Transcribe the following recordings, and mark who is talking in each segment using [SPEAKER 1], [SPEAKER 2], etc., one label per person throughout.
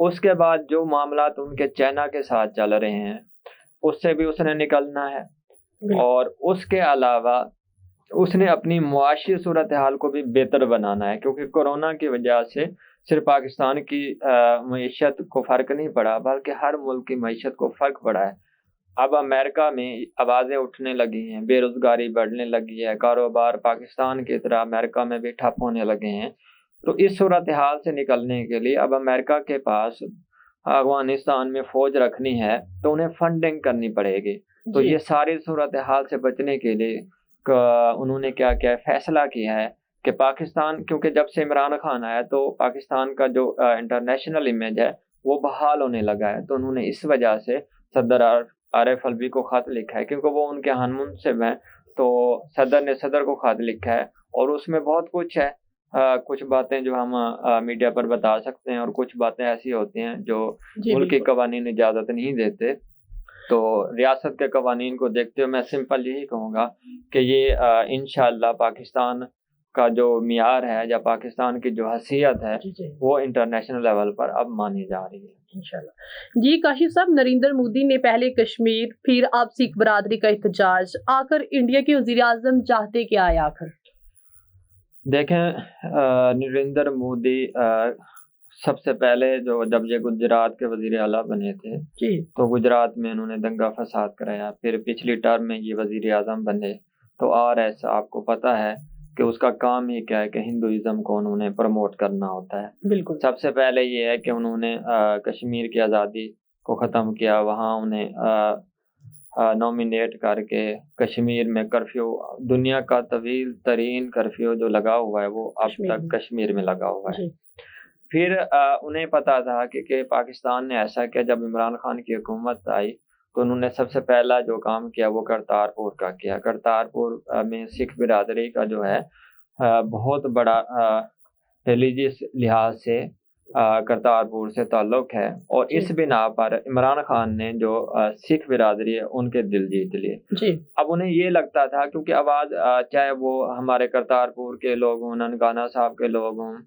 [SPEAKER 1] اس کے بعد جو معاملات ان کے چائنا کے ساتھ چل رہے ہیں اس سے بھی اس نے نکلنا ہے، اور اس کے علاوہ اس نے اپنی معاشی صورتحال کو بھی بہتر بنانا ہے، کیونکہ کورونا کی وجہ سے صرف پاکستان کی معیشت کو فرق نہیں پڑا بلکہ ہر ملک کی معیشت کو فرق پڑا ہے۔ اب امریکہ میں آوازیں اٹھنے لگی ہیں، بے روزگاری بڑھنے لگی ہے، کاروبار پاکستان کی طرح امریکہ میں بھی ٹھپ ہونے لگے ہیں۔ تو اس صورتحال سے نکلنے کے لیے اب امریکہ کے پاس افغانستان میں فوج رکھنی ہے تو انہیں فنڈنگ کرنی پڑے گی۔ تو یہ ساری صورتحال سے بچنے کے لیے انہوں نے کیا کیا فیصلہ کیا ہے کہ پاکستان، کیونکہ جب سے عمران خان آیا تو پاکستان کا جو انٹرنیشنل امیج ہے وہ بحال ہونے لگا ہے، تو انہوں نے اس وجہ سے صدر عارف الوی کو خط لکھا ہے، کیونکہ وہ ان کے ہم منصب ہیں، تو صدر نے صدر کو خط لکھا ہے، اور اس میں بہت کچھ ہے، کچھ باتیں جو ہم میڈیا پر بتا سکتے ہیں اور کچھ باتیں ایسی ہوتی ہیں جو ملک کے قوانین اجازت نہیں دیتے۔ تو ریاست کے قوانین کو دیکھتے ہوئے میں سمپل یہی کہوں گا کہ یہ انشاءاللہ پاکستان کا جو معیار ہے یا پاکستان کی جو حیثیت ہے وہ انٹرنیشنل لیول پر اب مانی جا رہی ہے
[SPEAKER 2] انشاءاللہ۔ جی کاشف صاحب، نریندر مودی نے پہلے کشمیر پھر اب سکھ برادری کا احتجاج، آخر انڈیا کے وزیر اعظم چاہتے کیا ہے آخر؟
[SPEAKER 1] دیکھیں، نریندر مودی سب سے پہلے جب یہ گجرات کے وزیر اعلیٰ بنے تھے تو گجرات میں انہوں نے دنگا فساد کرایا، پھر پچھلی ٹرم میں یہ وزیر اعظم بنے تو آپ کو پتہ ہے کہ اس کا کام ہی کیا ہے کہ ہندوازم کو انہوں نے پروموٹ کرنا ہوتا ہے۔
[SPEAKER 2] بالکل،
[SPEAKER 1] سب سے پہلے یہ ہے کہ انہوں نے کشمیر کی آزادی کو ختم کیا، وہاں انہیں نومینیٹ کر کے کشمیر میں کرفیو، دنیا کا طویل ترین کرفیو جو لگا ہوا ہے وہ اب تک کشمیر میں لگا ہوا ہے۔ پھر انہیں پتا تھا کہ پاکستان نے ایسا کیا، جب عمران خان کی حکومت آئی تو انہوں نے سب سے پہلا جو کام کیا وہ کرتارپور کا کیا۔ کرتارپور میں سکھ برادری کا جو ہے بہت بڑا ریلیجیس لحاظ سے کرتارپور سے تعلق ہے، اور اس بنا پر عمران خان نے جو سکھ برادری ہے ان کے دل جیت لیے۔ اب انہیں یہ لگتا تھا کیونکہ آواز چاہے وہ ہمارے کرتارپور کے لوگ ہوں، ننکانہ صاحب کے لوگ ہوں،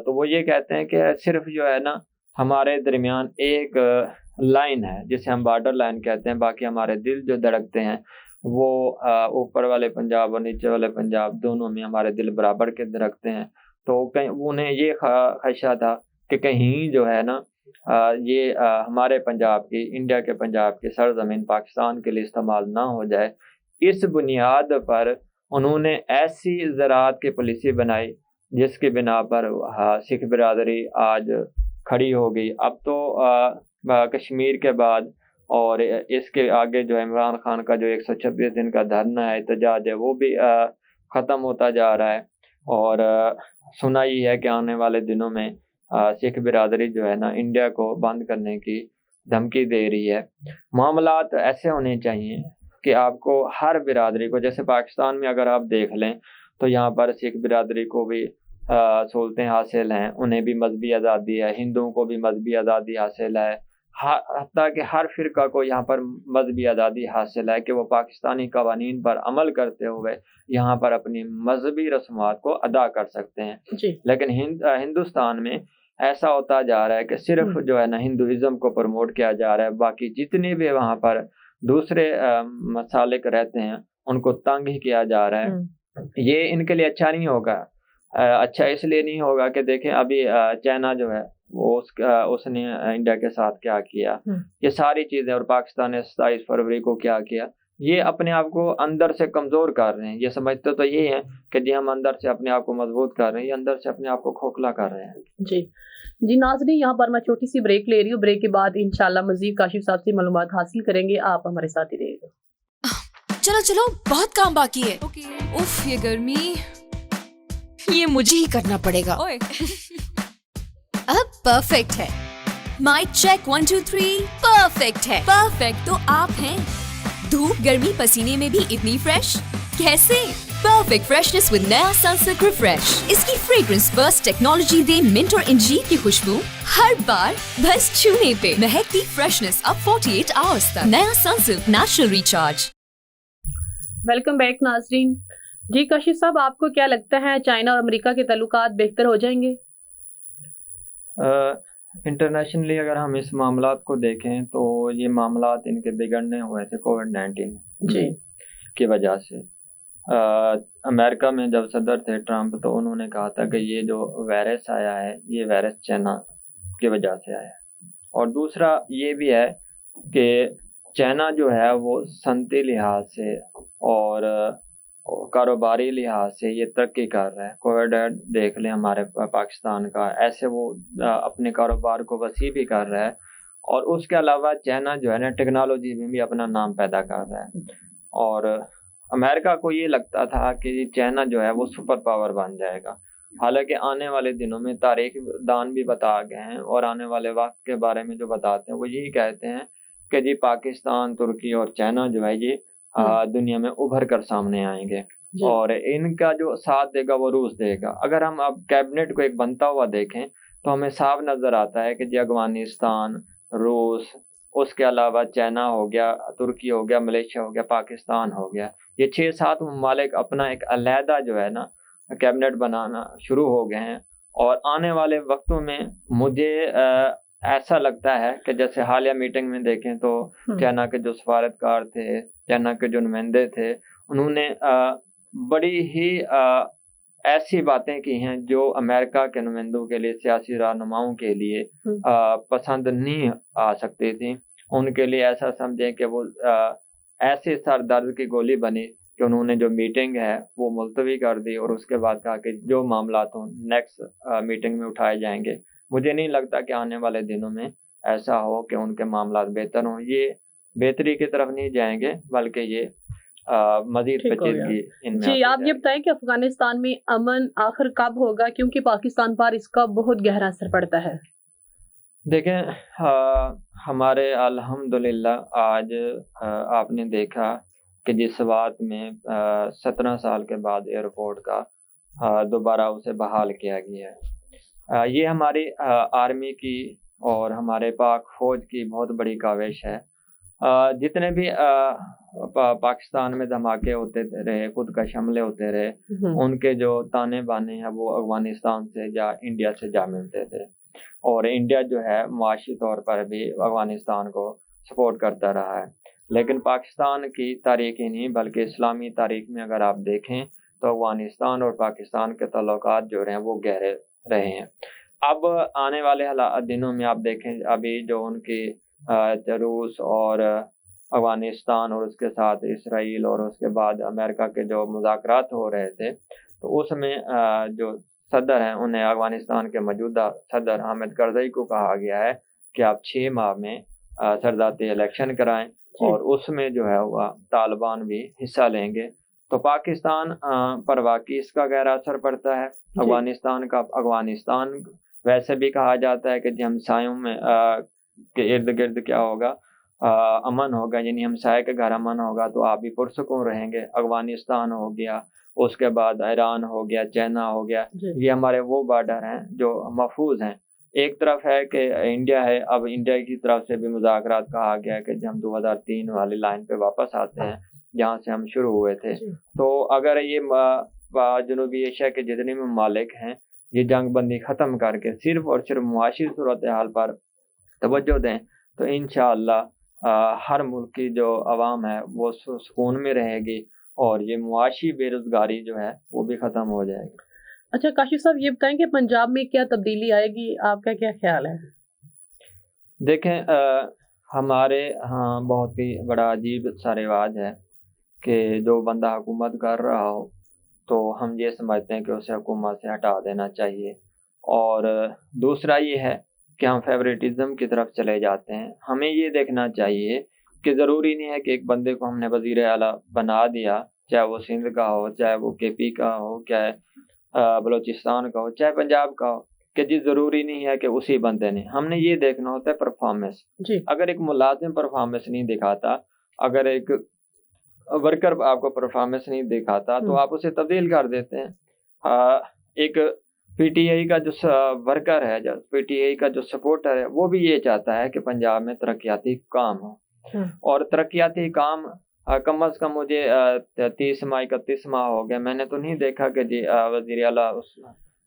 [SPEAKER 1] تو وہ یہ کہتے ہیں کہ صرف جو ہے نا ہمارے درمیان ایک لائن ہے جسے ہم بارڈر لائن کہتے ہیں، باقی ہمارے دل جو دھڑکتے ہیں وہ اوپر والے پنجاب اور نیچے والے پنجاب دونوں میں ہمارے دل برابر کے دھڑکتے ہیں۔ تو کہیں انہیں یہ خدشہ تھا کہ کہیں جو ہے نا یہ ہمارے پنجاب کی، انڈیا کے پنجاب کی سرزمین پاکستان کے لیے استعمال نہ ہو جائے۔ اس بنیاد پر انہوں نے ایسی زراعت کی پالیسی بنائی جس کی بنا پر سکھ برادری آج کھڑی ہو گئی۔ اب تو کشمیر کے بعد اور اس کے آگے جو عمران خان کا جو 126 دن کا دھرنا ہے، احتجاج ہے، وہ بھی ختم ہوتا جا رہا ہے، اور سنا ہی ہے کہ آنے والے دنوں میں سکھ برادری جو ہے نا انڈیا کو بند کرنے کی دھمکی دے رہی ہے۔ معاملات ایسے ہونے چاہیے کہ آپ کو ہر برادری کو، جیسے پاکستان میں اگر آپ دیکھ لیں تو یہاں پر سکھ برادری کو بھی سہولتیں حاصل ہیں، انہیں بھی مذہبی آزادی ہے، ہندوؤں کو بھی مذہبی آزادی حاصل ہے، حتیٰ کہ ہر فرقہ کو یہاں پر مذہبی آزادی حاصل ہے کہ وہ پاکستانی قوانین پر عمل کرتے ہوئے یہاں پر اپنی مذہبی رسومات کو ادا کر سکتے ہیں۔ لیکن ہندوستان میں ایسا ہوتا جا رہا ہے کہ صرف جو ہے نا ہندوازم کو پروموٹ کیا جا رہا ہے، باقی جتنے بھی وہاں پر دوسرے مسالک رہتے ہیں ان کو تنگ ہی کیا جا رہا ہے۔ یہ ان کے لیے اچھا نہیں ہوگا۔ اچھا اس لیے نہیں ہوگا کہ دیکھیں ابھی چائنا جو ہے وہ اس نے انڈیا کے ساتھ کیا کیا، یہ ساری چیزیں، اور پاکستان نے 27 فروری کو کیا کیا، یہ اپنے آپ کو اندر سے کمزور کر رہے ہیں۔ یہ سمجھتے تو یہ ہیں کہ جی ہم اندر سے اپنے آپ کو مضبوط کر رہے ہیں، یہ اندر سے اپنے آپ کو کھوکھلا کر رہے ہیں۔
[SPEAKER 2] جی ناظرین، یہاں پر میں چھوٹی سی بریک لے رہی ہوں، بریک کے بعد انشاءاللہ مزید کاشف صاحب سے معلومات حاصل کریں گے، آپ ہمارے ساتھ ہی رہیے گا۔
[SPEAKER 3] چلو بہت کام باقی ہے۔ اف یہ گرمی، یہ مجھے ہی کرنا پڑے گا۔ اب پرفیکٹ ہے، مائی چیک 1 2 3 پرفیکٹ ہے۔ پرفیکٹ تو آپ ہیں، دھوپ گرمی پسینے میں بھی اتنی فریش کیسے؟ پرفیکٹ فریشنس ود نیا سنسلک ریفریش۔ اس کی فریگرنس برسٹ ٹیکنالوجی دے منٹ اور انجیر کی خوشبو ہر بار بس چھونے پہ مہکتی فریشنس اب 48 آورز تک۔ نیا Sunsilk natural recharge.
[SPEAKER 2] Welcome back ناظرین۔ جی کاشف صاحب، آپ کو کیا لگتا ہے چائنا اور امریکہ کے تعلقات بہتر ہو جائیں گے؟
[SPEAKER 1] انٹرنیشنلی اگر ہم اس معاملات کو دیکھیں تو یہ معاملات ان کے بگڑنے ہوئے تھے کووڈ-19 کی وجہ سے. امریکہ میں جب صدر تھے ٹرمپ تو انہوں نے کہا تھا کہ یہ جو وائرس آیا ہے یہ وائرس چائنا کی وجہ سے آیا ہے. اور دوسرا یہ بھی ہے کہ چائنا جو ہے وہ صنعتی لحاظ سے اور کاروباری لحاظ سے یہ ترقی کر رہا ہے. کووڈ دیکھ لیں ہمارے پاکستان کا، ایسے وہ اپنے کاروبار کو وسیع بھی کر رہا ہے. اور اس کے علاوہ چائنا جو ہے نا ٹیکنالوجی میں بھی اپنا نام پیدا کر رہا ہے. اور امریکہ کو یہ لگتا تھا کہ چائنا جو ہے وہ سپر پاور بن جائے گا. حالانکہ آنے والے دنوں میں تاریخ دان بھی بتا گئے ہیں اور آنے والے وقت کے بارے میں جو بتاتے ہیں وہ یہی کہتے ہیں کہ جی پاکستان، ترکی اور چائنا جو ہے یہ دنیا میں ابھر کر سامنے آئیں گے. اور ان کا جو ساتھ دے گا وہ روس دے گا. اگر ہم اب کیبنٹ کو ایک بنتا ہوا دیکھیں تو ہمیں صاف نظر آتا ہے کہ جی افغانستان، روس، اس کے علاوہ چائنا ہو گیا، ترکی ہو گیا، ملیشیا ہو گیا، پاکستان ہو گیا، یہ 6-7 ممالک اپنا ایک علیحدہ جو ہے نا کیبنٹ بنانا شروع ہو گئے ہیں. اور آنے والے وقتوں میں مجھے ایسا لگتا ہے کہ جیسے حالیہ میٹنگ میں دیکھیں تو چائنا کے جو سفارتکار تھے، چائنا کے جو نمائندے تھے، انہوں نے بڑی ہی ایسی باتیں کی ہیں جو امریکہ کے نمائندوں کے لیے، سیاسی رہنماؤں کے لیے پسند نہیں آ سکتی تھیں. ان کے لیے ایسا سمجھیں کہ وہ ایسے سر درد کی گولی بنی کہ انہوں نے جو میٹنگ ہے وہ ملتوی کر دی اور اس کے بعد کہا کہ جو معاملات ہوں نیکسٹ میٹنگ میں اٹھائے جائیں گے. مجھے نہیں لگتا کہ آنے والے دنوں میں ایسا ہو کہ ان کے معاملات بہتر ہوں. یہ بہتری کی طرف نہیں جائیں گے بلکہ یہ مزید پیچیدگی ان میں.
[SPEAKER 2] جی آپ یہ بتائیں کہ افغانستان میں امن آخر کب ہوگا، کیونکہ پاکستان پر اس کا بہت گہرا اثر پڑتا ہے.
[SPEAKER 1] دیکھیں ہمارے الحمدللہ آج آپ نے دیکھا کہ جس بات میں 17 سال کے بعد ایئرپورٹ کا دوبارہ اسے بحال کیا گیا ہے. یہ ہماری آرمی کی اور ہمارے پاک فوج کی بہت بڑی کاوش ہے. جتنے بھی پاکستان میں دھماکے ہوتے رہے، خود کش حملے ہوتے رہے، ان کے جو تانے بانے ہیں وہ افغانستان سے یا انڈیا سے جا ملتے تھے. اور انڈیا جو ہے معاشی طور پر بھی افغانستان کو سپورٹ کرتا رہا ہے. لیکن پاکستان کی تاریخ ہی نہیں بلکہ اسلامی تاریخ میں اگر آپ دیکھیں تو افغانستان اور پاکستان کے تعلقات جو رہے ہیں وہ گہرے رہے ہیں. اب آنے والے دنوں میں آپ دیکھیں ابھی جو ان کی روس اور افغانستان اور اس کے ساتھ اسرائیل اور اس کے بعد امریکہ کے جو مذاکرات ہو رہے تھے تو اس میں جو صدر ہیں انہیں افغانستان کے موجودہ صدر حامد کرزئی کو کہا گیا ہے کہ آپ 6 ماہ میں صدارتی الیکشن کرائیں اور اس میں جو ہے وہ طالبان بھی حصہ لیں گے. تو پاکستان پر واقعی اس کا گہرا اثر پڑتا ہے. افغانستان ویسے بھی کہا جاتا ہے کہ جی ہمسایوں میں کے ارد گرد کیا ہوگا، امن ہوگا، یعنی ہمسائے کے گھر امن ہوگا تو آپ بھی پرسکون رہیں گے. افغانستان ہو گیا، اس کے بعد ایران ہو گیا، چائنا ہو گیا، یہ ہمارے وہ بارڈر ہیں جو محفوظ ہیں. ایک طرف ہے کہ انڈیا ہے، اب انڈیا کی طرف سے بھی مذاکرات کہا گیا ہے کہ ہم 2003 والی لائن پہ واپس آتے ہیں جہاں سے ہم شروع ہوئے تھے. تو اگر یہ جنوبی ایشیا کے جتنے ممالک ہیں یہ جنگ بندی ختم کر کے صرف اور صرف معاشی صورتحال پر توجہ دیں تو انشاءاللہ ہر ملک کی جو عوام ہے وہ سکون میں رہے گی اور یہ معاشی بے روزگاری جو ہے وہ بھی ختم ہو جائے گی.
[SPEAKER 2] اچھا کاشف صاحب یہ بتائیں کہ پنجاب میں کیا تبدیلی آئے گی، آپ کا کیا خیال ہے؟
[SPEAKER 1] دیکھیں ہمارے ہاں بہت ہی بڑا عجیب سا رواج ہے کہ جو بندہ حکومت کر رہا ہو تو ہم یہ سمجھتے ہیں کہ اسے حکومت سے ہٹا دینا چاہیے. اور دوسرا یہ ہے کہ ہم فیوریٹزم کی طرف چلے جاتے ہیں. ہمیں یہ دیکھنا چاہیے کہ ضروری نہیں ہے کہ ایک بندے کو ہم نے وزیر اعلیٰ بنا دیا، چاہے وہ سندھ کا ہو، چاہے وہ کے پی کا ہو، چاہے بلوچستان کا ہو، چاہے پنجاب کا ہو، کہ جی ضروری نہیں ہے کہ اسی بندے نے. ہم نے یہ دیکھنا ہوتا ہے پرفارمنس. اگر ایک ملازم پرفارمنس نہیں دکھاتا، اگر ایک ورکر آپ کو پرفارمنس نہیں دکھاتا تو آپ اسے تبدیل کر دیتے ہیں. ایک پی ٹی آئی کا جو ورکر ہے، جو پی ٹی آئی کا جو سپورٹر ہے، وہ بھی یہ چاہتا ہے کہ پنجاب میں ترقیاتی کام ہو. اور ترقیاتی کام کم از کم مجھے 30 ماہ 31 ماہ ہو گیا، میں نے تو نہیں دیکھا کہ جی وزیر اعلیٰ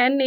[SPEAKER 2] NA